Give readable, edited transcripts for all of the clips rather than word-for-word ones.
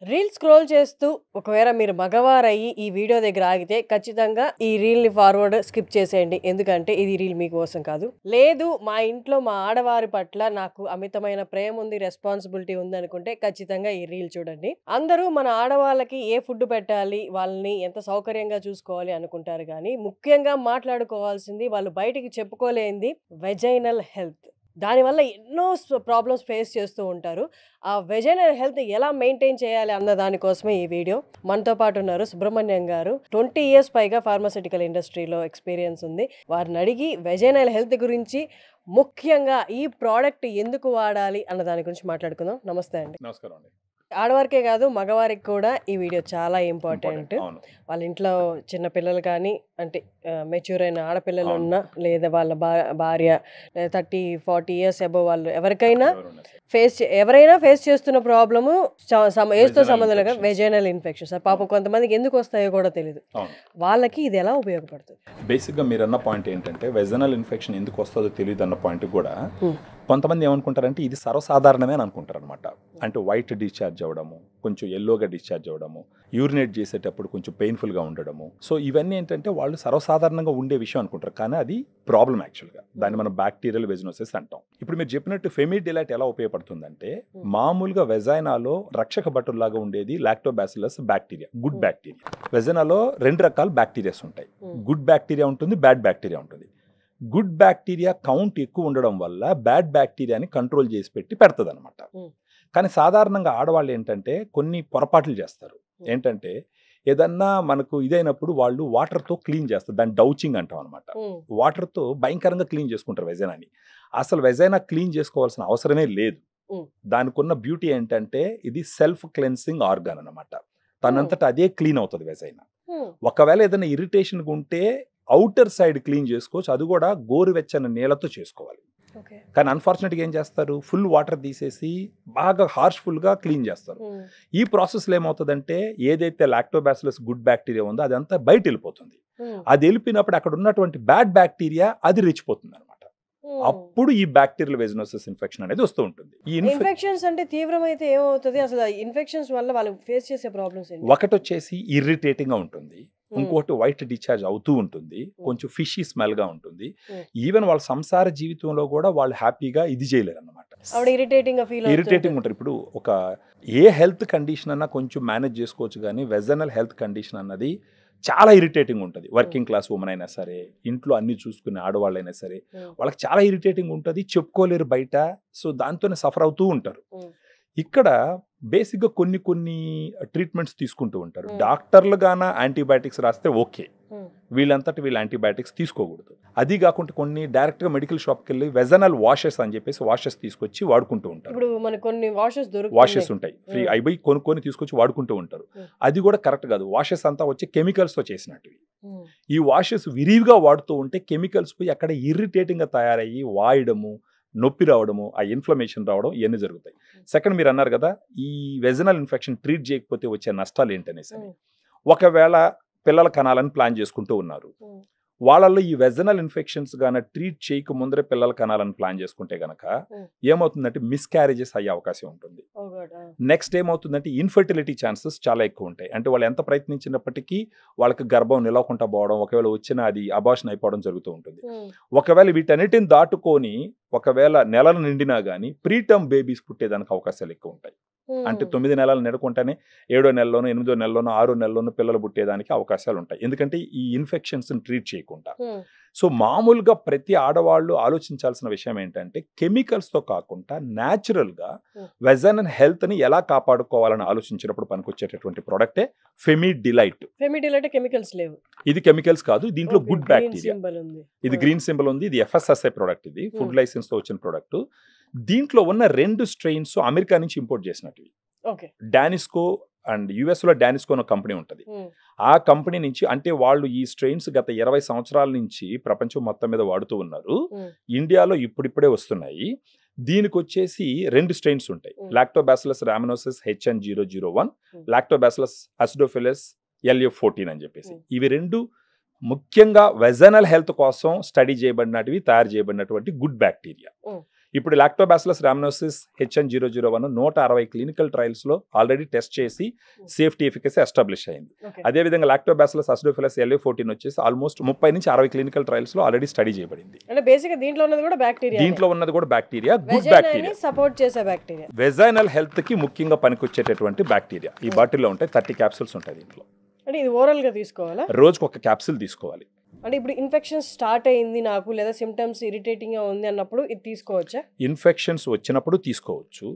Reel scroll చేస్తూ ఒకవేళ మీరు మగవారయ్యి ఈ వీడియో దగ్గర ఆగితే ఖచ్చితంగా ఈ రీల్ని ఫార్వర్డ్ స్కిప్ చేసేయండి. ఎందుకంటే ఇది రీల్ మీకోసం కాదు. లేదు మా ఇంట్లో మా ఆడవారి పట్ల నాకు అమితమైన ప్రేమ ఉంది, రెస్పాన్సిబిలిటీ ఉంది అనుకుంటే ఖచ్చితంగా ఈ రీల్ చూడండి. అందరూ మన ఆడవాళ్ళకి ఏ ఫుడ్ పెట్టాలి, వాళ్ళని ఎంత సౌకర్యంగా చూసుకోవాలి అనుకుంటారు కానీ ముఖ్యంగా మాట్లాడుకోవాల్సింది వాళ్ళు బయటికి చెప్పుకోలేనిది వెజైనల్ హెల్త్. దానివల్ల ఎన్నో ప్రాబ్లమ్స్ ఫేస్ చేస్తూ ఉంటారు. ఆ వెజైనల్ హెల్త్ ఎలా మెయింటైన్ చేయాలి అన్న దానికోసమే ఈ వీడియో. మనతో పాటు ఉన్నారు సుబ్రహ్మణ్యం గారు. 20 years పైగా ఫార్మాస్యూటికల్ ఇండస్ట్రీలో ఎక్స్పీరియన్స్ ఉంది. వారిని అడిగి వెజైనల్ హెల్త్ గురించి, ముఖ్యంగా ఈ ప్రోడక్ట్ ఎందుకు వాడాలి అన్న దాని గురించి మాట్లాడుకుందాం. నమస్తే అండి. నమస్కారం అండి. ఆడవారికే కాదు మగవారికి కూడా ఈ వీడియో చాలా ఇంపార్టెంట్. అవును. వాళ్ళ ఇంట్లో చిన్న పిల్లలు కానీ, అంటే మెచ్యూర్ అయిన ఆడపిల్లలు అవును. ఉన్నా, లేదా వాళ్ళ భార్య 30-40 years అబోవ్ వాళ్ళు ఎవరికైనా ఎవరున్నా సరే. ఎవరైనా ఫేస్ చేస్తున్న ప్రాబ్లము ఏజ్తో Vaginal సంబంధం లేక infections. Vaginal infections. పాపం కొంతమందికి ఎందుకు వస్తాయో కూడా తెలియదు. అవును. వాళ్ళకి ఇది ఎలా ఉపయోగపడుతుంది? బేసిక్గా మీరు అన్న పాయింట్ ఏంటంటే వెజనల్ ఇన్ఫెక్షన్ ఎందుకు వస్తుందో తెలియదు అన్న పాయింట్ కూడా కొంతమంది ఏమనుకుంటారంటే ఇది సర్వసాధారణమే అని అనుకుంటారు అనమాట. అంటే వైట్ డిశ్చార్జ్ అవ్వడము, కొంచెం ఎల్లోగా డిశ్చార్జ్ అవ్వడము, యూరినేట్ చేసేటప్పుడు కొంచెం పెయిన్ఫుల్గా ఉండడము. సో ఇవన్నీ ఏంటంటే వాళ్ళు సర్వసాధారణంగా ఉండే విషయం అనుకుంటారు, కానీ అది ప్రాబ్లం యాక్చువల్గా. దాన్ని మనం బ్యాక్టీరియల్ వెజినోసిస్ అంటాం. ఇప్పుడు మీరు చెప్పినట్టు ఫెమిడిలైట్ ఎలా ఉపయోగపడుతుందంటే మామూలుగా వెజైనాలో రక్షక భటుల్లాగా ఉండేది లాక్టోబాసిల్లస్ బ్యాక్టీరియా, గుడ్ బ్యాక్టీరియా. వెజైనాలో 2 రకాల బ్యాక్టీరియాస్ ఉంటాయి. గుడ్ బ్యాక్టీరియా ఉంటుంది, బ్యాడ్ బ్యాక్టీరియా ఉంటుంది. గుడ్ బ్యాక్టీరియా కౌంట్ ఎక్కువ ఉండడం వల్ల బ్యాడ్ బ్యాక్టీరియాని కంట్రోల్ చేసి పెడుతుంది అనమాట. కానీ సాధారణంగా ఆడవాళ్ళు ఏంటంటే కొన్ని పొరపాట్లు చేస్తారు. ఏంటంటే ఏదన్నా మనకు ఇదైనప్పుడు వాళ్ళు వాటర్తో క్లీన్ చేస్తారు, దాన్ని డౌచింగ్ అంటాం అనమాట. వాటర్తో భయంకరంగా క్లీన్ చేసుకుంటారు వెజైనాని. అసలు వెజైనా క్లీన్ చేసుకోవాల్సిన అవసరమే లేదు. దానికి ఉన్న బ్యూటీ ఏంటంటే ఇది సెల్ఫ్ క్లెన్సింగ్ ఆర్గాన్ అనమాట. తనంతట అదే క్లీన్ అవుతుంది వెజైనా. ఒకవేళ ఏదైనా ఇరిటేషన్ ఉంటే అవుటర్ సైడ్ క్లీన్ చేసుకోవచ్చు, అది కూడా గోరువెచ్చని నీళ్ళతో చేసుకోవాలి. కానీ అన్ఫార్చునేట్గా ఏం చేస్తారు, ఫుల్ వాటర్ తీసేసి బాగా హార్ష్ఫుల్గా క్లీన్ చేస్తారు. ఈ ప్రాసెస్లో ఏమవుతుందంటే ఏదైతే లాక్టోబాసిల్లస్ గుడ్ బ్యాక్టీరియా ఉందో అదంతా బయట వెళ్ళిపోతుంది. అది వెళ్ళిపోయినప్పుడు అక్కడ ఉన్నటువంటి బ్యాడ్ బ్యాక్టీరియా అది రెచ్చిపోతుంది అనమాట. అప్పుడు ఈ బ్యాక్టీరియల్ వెజినోసిస్ ఇన్ఫెక్షన్ అనేది వస్తూ ఉంటుంది. ఈ ఇన్ఫెక్షన్స్ అంటే తీవ్రమైతే ఏమవుతుంది? అసలు ఇన్ఫెక్షన్స్ వల్ల వాళ్ళు ఫేస్ చేసే ప్రాబ్లమ్స్ ఏంటి? ఒకటి వచ్చేసి ఇరిటేటింగ్ గా ఉంటుంది, ఇంకోటి వైట్ డిశ్చార్జ్ అవుతూ ఉంటుంది, కొంచెం ఫిషీ స్మెల్ గా ఉంటుంది. ఈవెన్ వాళ్ళ సంసార జీవితంలో కూడా వాళ్ళు హ్యాపీగా ఇది చేయలేరు అనమాట. ఇరిటేటింగ్ ఉంటారు. ఇప్పుడు ఒక ఏ హెల్త్ కండిషన్ అన్నా కొంచెం మేనేజ్ చేసుకోవచ్చు, కానీ వెజనల్ హెల్త్ కండిషన్ అన్నది చాలా ఇరిటేటింగ్ ఉంటుంది. వర్కింగ్ క్లాస్ ఉమెన్ అయినా సరే, ఇంట్లో అన్ని చూసుకునే ఆడవాళ్ళైనా సరే, వాళ్ళకి చాలా ఇరిటేటింగ్ ఉంటుంది, చెప్పుకోలేరు బయట. సో దాంతోనే సఫర్ అవుతూ ఉంటారు. ఇక్కడ బేసిక్గా కొన్ని ట్రీట్మెంట్స్ తీసుకుంటూ ఉంటారు. డాక్టర్లు గాన యాంటీబయాటిక్స్ రాస్తే ఓకే, వీళ్ళంతటి వీళ్ళు యాంటీబయాటిక్స్ తీసుకోకూడదు. అది కాకుండా కొన్ని డైరెక్ట్గా మెడికల్ షాప్కి వెళ్ళి వెజనల్ వాషెస్ అని చెప్పేసి వాషెస్ తీసుకొచ్చి వాడుకుంటూ ఉంటారు. ఇప్పుడు మనకు కొన్ని వాషెస్ ఉంటాయి, ఫ్రీ అవి కొనుక్కొని తీసుకొచ్చి వాడుకుంటూ ఉంటారు. అది కూడా కరెక్ట్ కాదు. వాషెస్ అంతా వచ్చి కెమికల్స్తో చేసినట్టు. ఈ వాషెస్ విరివిగా వాడుతూ ఉంటే కెమికల్స్ పోయి అక్కడ ఇరిటేటింగ్గా తయారయ్యి వాయడము, నొప్పి రావడము, ఆ ఇన్ఫ్లమేషన్ రావడం ఇవన్నీ జరుగుతాయి. సెకండ్, మీరు అన్నారు కదా ఈ వెజనల్ ఇన్ఫెక్షన్ ట్రీట్ చేయకపోతే వచ్చే నష్టాలు ఏంటనేసి. ఒకవేళ పిల్లల కనాలని ప్లాన్ చేసుకుంటూ ఉన్నారు, వాళ్ళల్లో ఈ వెజనల్ ఇన్ఫెక్షన్స్ గాన ట్రీట్ చేయక ముందరే పిల్లల కనాలని ప్లాన్ చేసుకుంటే గనక ఏమవుతుందంటే మిస్క్యారేజెస్ అయ్యే అవకాశం ఉంటుంది. నెక్స్ట్ ఏమవుతుందంటే ఇన్ఫర్టిలిటీ ఛాన్సెస్ చాలా ఎక్కువ ఉంటాయి. అంటే వాళ్ళు ఎంత ప్రయత్నించినప్పటికీ వాళ్ళకి గర్భం నిలవకుండా పోవడం, ఒకవేళ వచ్చిన అది అబార్షన్ అయిపోవడం జరుగుతూ ఉంటుంది. ఒకవేళ వీటన్నిటిని దాటుకొని ఒకవేళ నెలలు నిండినా కానీ ప్రీటర్మ్ బేబీస్ పుట్టేదానికి అవకాశాలు ఎక్కువ ఉంటాయి. అంటే 9 నెలలు నిడకుండానే 7వ నెలలోనో 8వ నెలలోనో 6వ నెలలోనో పిల్లలు పుట్టేదానికి అవకాశాలు ఉంటాయి, ఎందుకంటే ఈ ఇన్ఫెక్షన్స్ ట్రీట్ చేయకుండా. సో మామూలుగా ప్రతి ఆడవాళ్ళు ఆలోచించాల్సిన విషయం ఏంటంటే కెమికల్స్తో కాకుండా న్యాచురల్గా వెజనల్ హెల్త్ని ఎలా కాపాడుకోవాలని ఆలోచించినప్పుడు పనికొచ్చేటటువంటి ప్రోడక్టే ఫెమిడిలైట్. కెమికల్స్ లేవు, ఇది కెమికల్స్ కాదు, దీంట్లో గుడ్ బ్యాక్టీరియా. ఇది గ్రీన్ సింబల్ ఉంది, ఇది FSSAI ప్రోడక్ట్, ఇది ఫుడ్ లైసెన్స్తో వచ్చిన ప్రోడక్ట్. దీంట్లో ఉన్న 2 స్ట్రెయిన్స్ అమెరికా నుంచి ఇంపోర్ట్ చేసినట్టు. డానిస్కో అండ్ యుఎస్లో డానిస్కో అనే కంపెనీ ఉంటుంది. ఆ కంపెనీ నుంచి, అంటే వాళ్ళు ఈ స్ట్రెయిన్స్ గత 20 సంవత్సరాల నుంచి ప్రపంచం మొత్తం మీద వాడుతూ ఉన్నారు. ఇండియాలో ఇప్పుడిప్పుడే వస్తున్నాయి. దీనికి వచ్చేసి 2 స్ట్రెయిన్స్ ఉంటాయి, Lactobacillus రామినోసిస్ HN001, Lactobacillus acidophilus LF14 అని చెప్పేసి. ఇవి 2 ముఖ్యంగా వెజనల్ హెల్త్ కోసం స్టడీ చేయబడినటివి, తయారు చేయబడినటువంటి గుడ్ బ్యాక్టీరియా. ఇప్పుడు లాక్టోబాసిలస్ రామనోసిస్ HN001 160 క్లినికల్ ట్రయల్స్లో ఆల్రెడీ టెస్ట్ చేసి సేఫ్టీ ఎఫికసీ ఎస్టాబ్లిష్ అయింది. అదేవిధంగా లాక్టోబాసిలస్ అసిడోఫిలస్ LA14 వచ్చేసి ఆల్మోస్ట్ 30 నుంచి 60 క్లినికల్ ట్రయల్స్లో ఆల్రెడీ స్టడీ చేయబడింది. అంటే బేసిక్గా దీంట్లో ఉన్నది కూడా బ్యాక్టీరియా, దీంట్లో ఉన్నది కూడా బ్యాక్టీరియా, గుడ్ బ్యాక్టీరియా, సపోర్ట్ చేసే బ్యాక్టీరియా, వెజైనల్ హెల్త్కి ముఖ్యంగా పనికొచ్చేటటువంటి బ్యాక్టీరియా. ఈ బాటిల్లో ఉంటాయి 30 క్యాప్సూల్స్ ఉంటాయి దీంట్లో. అంటే ఇది ఓరల్గా తీసుకోవాలా? రోజుకు ఒక క్యాప్సూల్ తీసుకోవాలి. అంటే ఇప్పుడు ఇన్ఫెక్షన్ స్టార్ట్ అయింది నాకు, లేదా సిమ్టమ్స్ ఇరిటేటింగ్ గా ఉంది అన్నప్పుడు ఇది తీసుకోవచ్చా? ఇన్ఫెక్షన్స్ వచ్చినప్పుడు తీసుకోవచ్చు,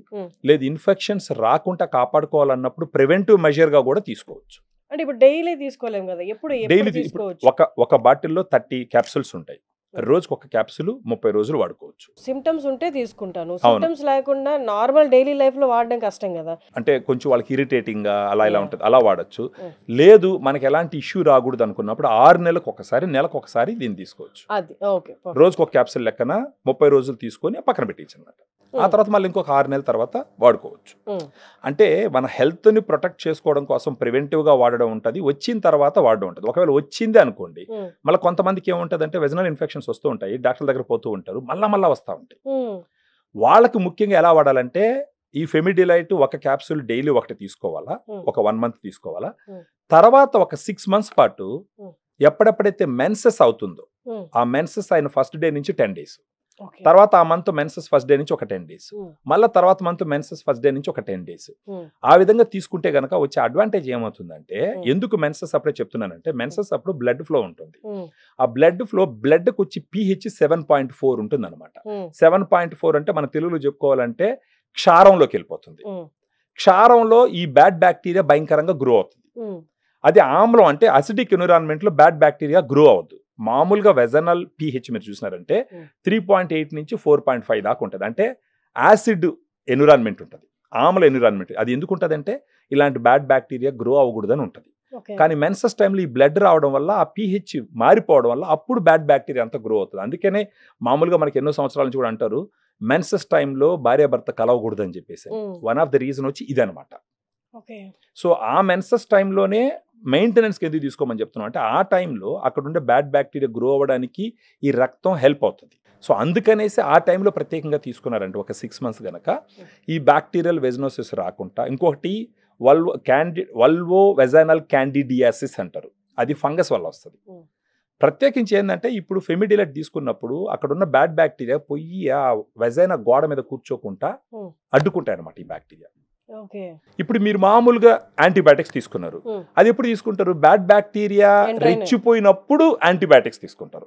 లేదు ఇన్ఫెక్షన్స్ రాకుండా కాపాడుకోవాలన్నప్పుడు ప్రివెంటివ్ మెజర్ గా కూడా తీసుకోవచ్చు. అంటే ఇప్పుడు డైలీ తీసుకోలేము కదా, ఎప్పుడు డైలీ తీసుకోవచ్చు? ఒక బాటిల్లో 30 క్యాప్సూల్స్ ఉంటాయి. రోజుకు ఒక క్యాప్సూల్ 30 రోజులు వాడుకోవచ్చు. సిమ్టమ్స్ ఉంటే తీసుకుంటాను, సిమ్టమ్స్ లేకుండా నార్మల్ డైలీ లైఫ్ లో వాడడం కష్టం కదా. అంటే కొంచెం వాళ్ళకి ఇరిటేటింగ్ గా అలా ఇలా ఉంటుంది, అలా వాడచ్చు. లేదు మనకి ఎలాంటి ఇష్యూ రాకూడదు అనుకున్నప్పుడు 6 నెలలకు ఒకసారి, నెలకు ఒకసారి దీన్ని తీసుకోవచ్చు. అది ఓకే. రోజుకు ఒక క్యాప్సూల్ లెక్కన 30 రోజులు తీసుకొని పక్కన పెట్టించు అన్నమాట. ఆ తర్వాత మళ్ళీ ఇంకొక 6 నెలల తర్వాత వాడుకోవచ్చు. అంటే మన హెల్త్ ని ప్రొటెక్ట్ చేసుకోవడం కోసం ప్రివెంటివ్ గా వాడడం ఉంటుంది, వచ్చిన తర్వాత వాడడం ఉంటుంది. ఒకవేళ వచ్చింది అనుకోండి, మళ్ళీ కొంతమందికి ఏముంటుంది అంటే వెజనల్ ఇన్ఫెక్షన్స్ వస్తూ ఉంటాయి, డాక్టర్ దగ్గర పోతూ ఉంటారు, మళ్ళా వస్తూ ఉంటాయి. వాళ్ళకి ముఖ్యంగా ఎలా వాడాలంటే ఈ ఫెమిడిలైట్ ఒక క్యాప్సూల్ డైలీ ఒకటి తీసుకోవాలా, ఒక 1 మంత్ తీసుకోవాలా. తర్వాత ఒక 6 మంత్స్ పాటు ఎప్పుడెప్పుడైతే మెన్సెస్ అవుతుందో ఆ మెన్సెస్ అయిన ఫస్ట్ డే నుంచి 10 డేస్, తర్వాత ఆ మంత్ మెన్సెస్ ఫస్ట్ డే నుంచి ఒక 10 డేస్, మళ్ళీ తర్వాత మంత్ మెన్సెస్ ఫస్ట్ డే నుంచి ఒక 10 డేస్. ఆ విధంగా తీసుకుంటే గనక వచ్చే అడ్వాంటేజ్ ఏమవుతుందంటే, ఎందుకు మెన్సెస్ అప్పుడే చెప్తున్నానంటే, మెన్సెస్ అప్పుడు బ్లడ్ ఫ్లో ఉంటుంది. ఆ బ్లడ్ ఫ్లో బ్లడ్కి వచ్చి pH 7.4 ఉంటుంది అనమాట. 7.4 అంటే మన తెలుగులో చెప్పుకోవాలంటే క్షారంలోకి వెళ్ళిపోతుంది. క్షారంలో ఈ బ్యాడ్ బ్యాక్టీరియా భయంకరంగా గ్రో అవుతుంది. అది ఆమ్లం అంటే అసిడిక్ ఎన్విరాన్మెంట్ లో బ్యాడ్ బ్యాక్టీరియా గ్రో అవుతుంది. మామూలుగా వెజనల్ pH మీరు చూసినారంటే 3.8 నుంచి 4.5 దాకా ఉంటుంది. అంటే యాసిడ్ ఎన్విరాన్మెంట్ ఉంటుంది, ఆమ్ల ఎన్విరాన్మెంట్. అది ఎందుకు ఉంటుంది అంటే ఇలాంటి బ్యాడ్ బ్యాక్టీరియా గ్రో అవ్వకూడదని ఉంటుంది. కానీ మెన్సెస్ టైంలో ఈ బ్లడ్ రావడం వల్ల ఆ pH మారిపోవడం వల్ల అప్పుడు బ్యాడ్ బ్యాక్టీరియా అంతా గ్రో అవుతుంది. అందుకనే మామూలుగా మనకి ఎన్నో సంవత్సరాల నుంచి కూడా అంటారు మెన్సెస్ టైంలో భార్యాభర్త కలవకూడదు అని చెప్పేసి. వన్ ఆఫ్ ద రీజన్ వచ్చి ఇదనమాట. సో ఆ మెన్సెస్ టైంలోనే మెయింటెనెన్స్కి ఎందుకు తీసుకోమని చెప్తున్నాం అంటే, ఆ టైంలో అక్కడ ఉండే బ్యాడ్ బ్యాక్టీరియా గ్రో అవ్వడానికి ఈ రక్తం హెల్ప్ అవుతుంది. సో అందుకనేసి ఆ టైంలో ప్రత్యేకంగా తీసుకున్నారంటే ఒక 6 మంత్స్ కనుక ఈ బ్యాక్టీరియల్ వెజనోసిస్ రాకుండా. ఇంకొకటి వల్వో వెజైనల్ క్యాండిడియాసిస్ అంటారు, అది ఫంగస్ వల్ల వస్తుంది. ప్రత్యేకించి ఏంటంటే ఇప్పుడు ఫెమిడిలైట్ తీసుకున్నప్పుడు అక్కడ ఉన్న బ్యాడ్ బ్యాక్టీరియా పోయి ఆ వెజైనా గోడ మీద కూర్చోకుండా అడ్డుకుంటాయి అనమాట ఈ బ్యాక్టీరియా. ఇప్పుడు మీరు మామూలుగా యాంటీబయాటిక్స్ తీసుకున్నారు, అది ఎప్పుడు తీసుకుంటారు? బ్యాడ్ బ్యాక్టీరియా రెచ్చిపోయినప్పుడు యాంటీబయాటిక్స్ తీసుకుంటారు.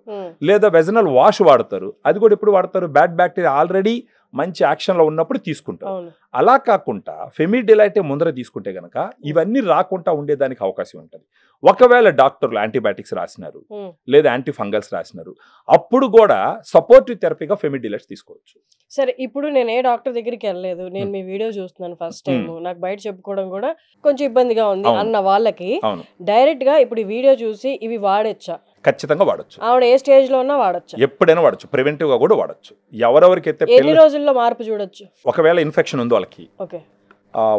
లేదా వెజనల్ వాష్ వాడతారు, అది కూడా ఎప్పుడు వాడతారు? బ్యాడ్ బ్యాక్టీరియా ఆల్రెడీ మంచి యాక్షన్ లో ఉన్నప్పుడు తీసుకుంటారు. అలా కాకుండా ఫెమిడిలైట్ ముందర తీసుకుంటే గనక ఇవన్నీ రాకుండా ఉండేదానికి అవకాశం ఉంటుంది. ఒకవేళ డాక్టర్లు యాంటీబయాటిక్స్ రాసినారు లేదా యాంటీ ఫంగల్స్ రాసినారు, అప్పుడు కూడా సపోర్టివ్ థెరపీగా ఫెమిడిలైట్స్ తీసుకోవచ్చు. సరే, ఇప్పుడు నేను ఏ డాక్టర్ దగ్గరికి వెళ్ళలేదు, నేను మీ వీడియో చూస్తున్నాను ఫస్ట్ టైం, నాకు బయట చెప్పుకోవడం కూడా కొంచెం ఇబ్బందిగా ఉంది అన్న వాళ్ళకి డైరెక్ట్ గా ఇప్పుడు ఈ వీడియో చూసి ఇవి వాడొచ్చా? ఖచ్చితంగా వాడచ్చు. ఆవిడ ఏ స్టేజ్ లో ఉన్నా వాడచ్చు, ఎప్పుడైనా వాడచ్చు, ప్రివెంటివ్ గా కూడా వాడచ్చు. ఎవరెవరికైతే ఎన్ని రోజుల్లో మార్పు చూడొచ్చు? ఒకవేళ ఇన్ఫెక్షన్ ఉంది వాళ్ళకి,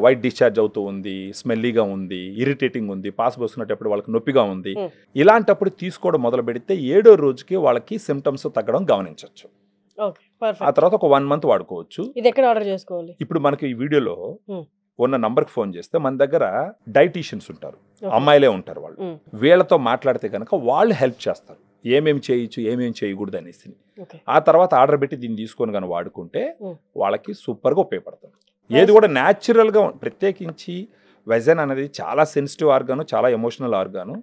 వైట్ డిశ్చార్జ్ అవుతూ ఉంది, స్మెల్లీగా ఉంది, ఇరిటేటింగ్ ఉంది, పాస్ పోసుకున్నప్పుడు వాళ్ళకి నొప్పిగా ఉంది, ఇలాంటప్పుడు తీసుకోవడం మొదలు పెడితే 7వ రోజుకి వాళ్ళకి సిమ్టమ్స్ తగ్గడం గమనించవచ్చు. ఆ తర్వాత ఒక 1 మంత్ వాడుకోవచ్చు. ఇది ఎక్కడ ఆర్డర్ చేసుకోవాలి? ఇప్పుడు మనకి ఈ వీడియోలో ఉన్న నంబర్కి ఫోన్ చేస్తే మన దగ్గర డైటీషియన్స్ ఉంటారు, అమ్మాయిలే ఉంటారు. వాళ్ళు వీళ్ళతో మాట్లాడితే కనుక వాళ్ళు హెల్ప్ చేస్తారు, ఏమేమి చేయొచ్చు ఏమేమి చేయకూడదు అనేసి. ఆ తర్వాత ఆర్డర్ పెట్టి దీన్ని తీసుకొని కానీ వాడుకుంటే వాళ్ళకి సూపర్గా ఉపయోగపడుతుంది. ఏది కూడా న్యాచురల్గా, ప్రత్యేకించి వెజన్ అనేది చాలా సెన్సిటివ్ ఆర్గాను, చాలా ఎమోషనల్ ఆర్గాను,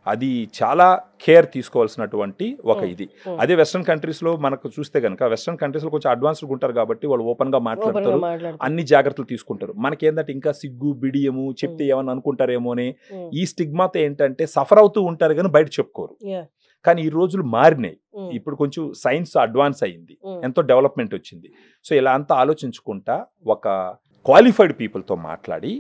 అది చాలా కేర్ తీసుకోవాల్సినటువంటి ఒక ఇది. అదే వెస్ట్రన్ కంట్రీస్లో మనకు చూస్తే కనుక, వెస్ట్రన్ కంట్రీస్లో కొంచెం అడ్వాన్స్డ్గా ఉంటారు కాబట్టి వాళ్ళు ఓపెన్గా మాట్లాడతారు, అన్ని జాగ్రత్తలు తీసుకుంటారు. మనకేందంటే ఇంకా సిగ్గు బిడియము, చెప్తే ఏమని అనుకుంటారేమో అని ఈ స్టిగ్మాతో ఏంటంటే సఫర్ అవుతూ ఉంటారు కానీ బయట చెప్పుకోరు. కానీ ఈ రోజులు మారినాయి, ఇప్పుడు కొంచెం సైన్స్ అడ్వాన్స్ అయ్యింది, ఎంతో డెవలప్మెంట్ వచ్చింది. సో ఇలా అంతా ఆలోచించుకుంటా ఒక క్వాలిఫైడ్ పీపుల్తో మాట్లాడి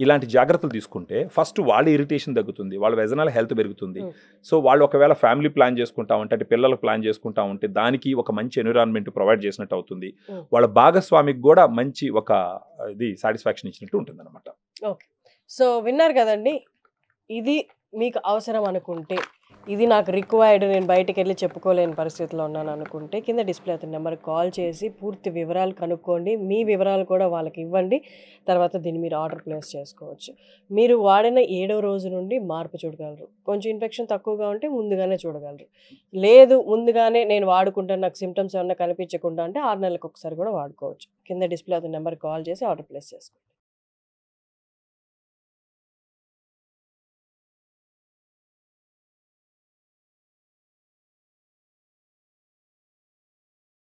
ఇలాంటి జాగ్రత్తలు తీసుకుంటే ఫస్ట్ వాళ్ళ ఇరిటేషన్ తగ్గుతుంది, వాళ్ళ వెజనల్ హెల్త్ పెరుగుతుంది. సో వాళ్ళు ఒకవేళ ఫ్యామిలీ ప్లాన్ చేసుకుంటా ఉంటే, అంటే పిల్లలకు ప్లాన్ చేసుకుంటా ఉంటే దానికి ఒక మంచి ఎన్విరాన్మెంట్ ప్రొవైడ్ చేసినట్టు అవుతుంది. వాళ్ళ భాగస్వామికి కూడా మంచి ఒక ఇది సాటిస్ఫాక్షన్ ఇచ్చినట్టు ఉంటుంది అనమాట. ఓకే, సో విన్నారు కదండి, ఇది మీకు అవసరం అనుకుంటే ఇది నాకు రిక్వైర్డ్, నేను బయటికి వెళ్ళి చెప్పుకోలేని పరిస్థితిలో ఉన్నాను అనుకుంటే కింద డిస్ప్లే అవుతున్న నెంబర్కి కాల్ చేసి పూర్తి వివరాలు కనుక్కోండి. మీ వివరాలు కూడా వాళ్ళకి ఇవ్వండి. తర్వాత దీన్ని మీరు ఆర్డర్ ప్లేస్ చేసుకోవచ్చు. మీరు వాడిన 7వ రోజు నుండి మార్పు చూడగలరు. కొంచెం ఇన్ఫెక్షన్ తక్కువగా ఉంటే ముందుగానే చూడగలరు. లేదు ముందుగానే నేను వాడుకుంటాను, నాకు సిమ్టమ్స్ ఏమన్నా కనిపించకుండా అంటే 6 నెలలకు ఒకసారి కూడా వాడుకోవచ్చు. కింద డిస్ప్లే అవుతున్న నెంబర్కి కాల్ చేసి ఆర్డర్ ప్లేస్ చేసుకోండి.